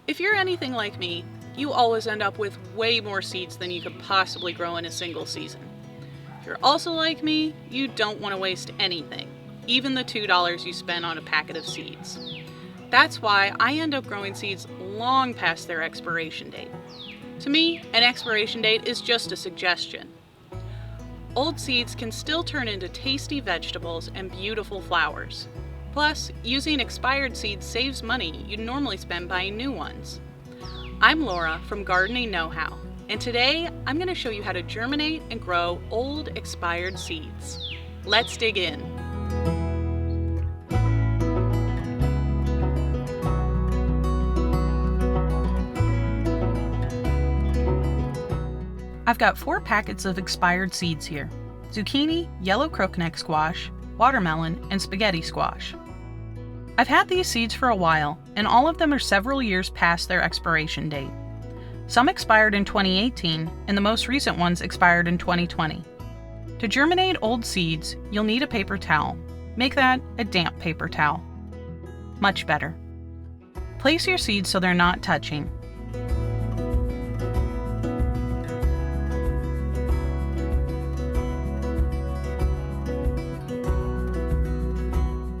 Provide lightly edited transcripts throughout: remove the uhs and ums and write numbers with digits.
If you're anything like me, you always end up with way more seeds than you could possibly grow in a single season. If you're also like me, you don't want to waste anything, even the $2 you spend on a packet of seeds. That's why I end up growing seeds long past their expiration date. To me, an expiration date is just a suggestion. Old seeds can still turn into tasty vegetables and beautiful flowers. Plus, using expired seeds saves money you'd normally spend buying new ones. I'm Laura from Gardening Know-How, and today I'm going to show you how to germinate and grow old expired seeds. Let's dig in. I've got 4 packets of expired seeds here: zucchini, yellow crookneck squash, watermelon, and spaghetti squash. I've had these seeds for a while, and all of them are several years past their expiration date. Some expired in 2018, and the most recent ones expired in 2020. To germinate old seeds, you'll need a paper towel. Make that a damp paper towel. Much better. Place your seeds so they're not touching.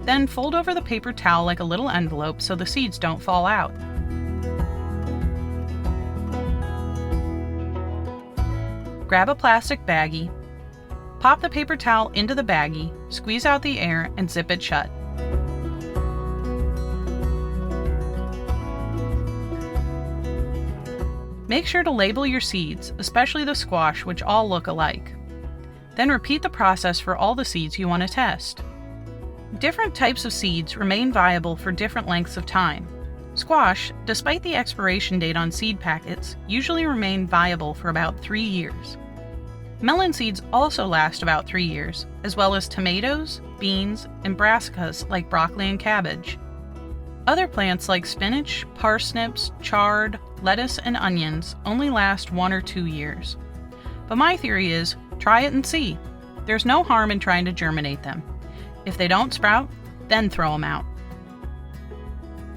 Then fold over the paper towel like a little envelope so the seeds don't fall out. Grab a plastic baggie, pop the paper towel into the baggie, squeeze out the air, and zip it shut. Make sure to label your seeds, especially the squash, which all look alike. Then repeat the process for all the seeds you want to test. Different types of seeds remain viable for different lengths of time. Squash, despite the expiration date on seed packets, usually remain viable for about 3 years. Melon seeds also last about 3 years, as well as tomatoes, beans, and brassicas like broccoli and cabbage. Other plants like spinach, parsnips, chard, lettuce, and onions only last 1 or 2 years. But my theory is, try it and see. There's no harm in trying to germinate them. If they don't sprout, then throw them out.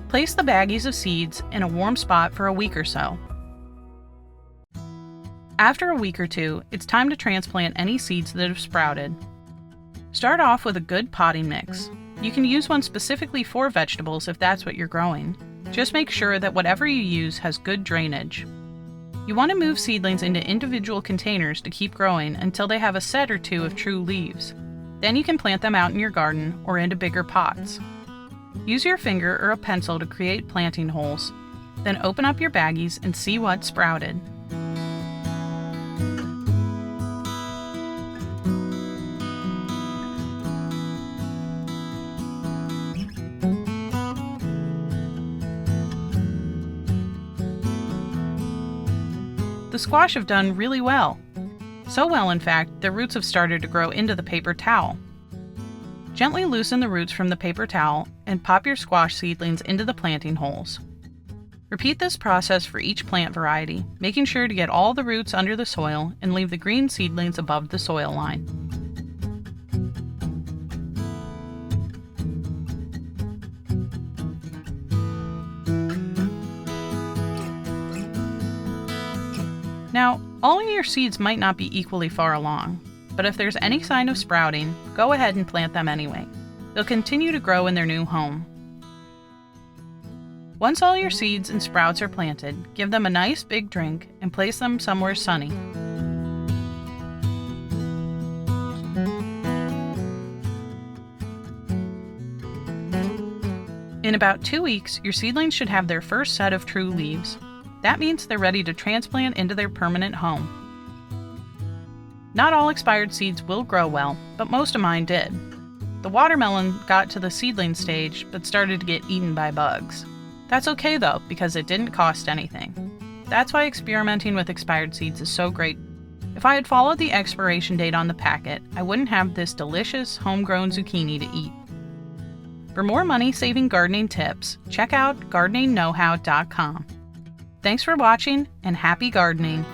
Place the baggies of seeds in a warm spot for a week or so. After a week or two, it's time to transplant any seeds that have sprouted. Start off with a good potting mix. You can use one specifically for vegetables if that's what you're growing. Just make sure that whatever you use has good drainage. You want to move seedlings into individual containers to keep growing until they have a set or two of true leaves. Then you can plant them out in your garden or into bigger pots. Use your finger or a pencil to create planting holes. Then open up your baggies and see what sprouted. The squash have done really well. So well, in fact, their roots have started to grow into the paper towel. Gently loosen the roots from the paper towel and pop your squash seedlings into the planting holes. Repeat this process for each plant variety, making sure to get all the roots under the soil and leave the green seedlings above the soil line. Now, all of your seeds might not be equally far along, but if there's any sign of sprouting, go ahead and plant them anyway. They'll continue to grow in their new home. Once all your seeds and sprouts are planted, give them a nice big drink and place them somewhere sunny. In about 2 weeks, your seedlings should have their first set of true leaves. That means they're ready to transplant into their permanent home. Not all expired seeds will grow well, but most of mine did. The watermelon got to the seedling stage, but started to get eaten by bugs. That's okay though, because it didn't cost anything. That's why experimenting with expired seeds is so great. If I had followed the expiration date on the packet, I wouldn't have this delicious homegrown zucchini to eat. For more money-saving gardening tips, check out gardeningknowhow.com. Thanks for watching, and happy gardening!